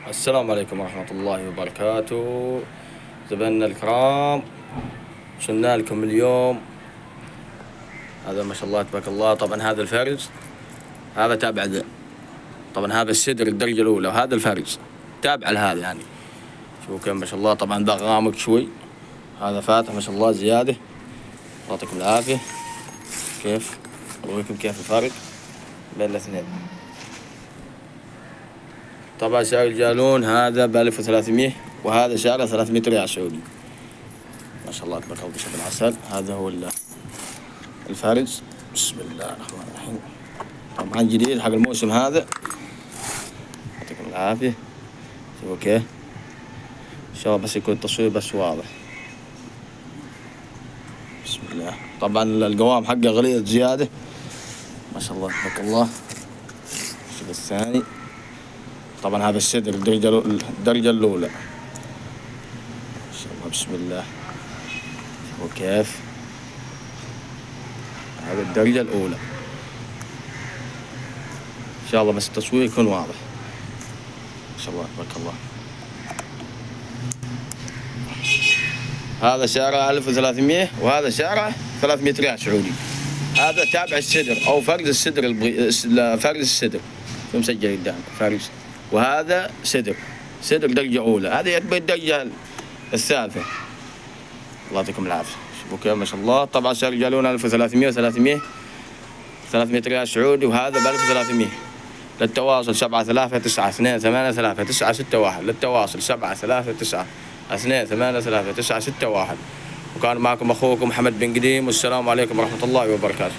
السلام عليكم ورحمة الله وبركاته. زبائننا الكرام، وصلنا لكم اليوم. هذا ما شاء الله تبارك الله. طبعا هذا الفرز، هذا تابع ذا. طبعا هذا السدر الدرجة الأولى، وهذا الفرز تابع لهذا يعني. شوفوا كم ما شاء الله. طبعا ذا غامق شوي، هذا فاتح ما شاء الله زيادة. يعطيكم العافية. كيف أوريكم كيف الفرق بين الاثنين. طبعا سعر الجالون هذا ب1300، وهذا سعره 300 ريال سعودي. ما شاء الله تبارك الله بشكل العسل. هذا هو الفارج. بسم الله الرحمن الرحيم. طبعا جديد حق الموسم هذا. يعطيكم العافية. شوفوا كيف ان شاء الله، بس يكون التصوير بس واضح. بسم الله. طبعا القوام حقه غليظ زيادة ما شاء الله تبارك الله. الشكل الثاني. طبعا هذا السدر الدرجة الأولى ما شاء الله. بسم الله. شوفوا كيف هذا الدرجة الأولى إن شاء الله، بس التصوير يكون واضح ما شاء الله تبارك الله. هذا سعره 1300، وهذا سعره 300 ريال سعودي. هذا تابع السدر أو فرز السدر فرز السدر مسجل قدام فرز. وهذا سدر درجة أولى، هذا يتبع الدرجة الثالثة. الله يعطيكم العافية. شوفوا كيف ما شاء الله. طبعا سعر الجالون 1300 و300 ريال سعودي، وهذا ب 1300. للتواصل 7392833961. للتواصل 7392833961. وكان معكم أخوكم محمد بن قديم، والسلام عليكم ورحمة الله وبركاته.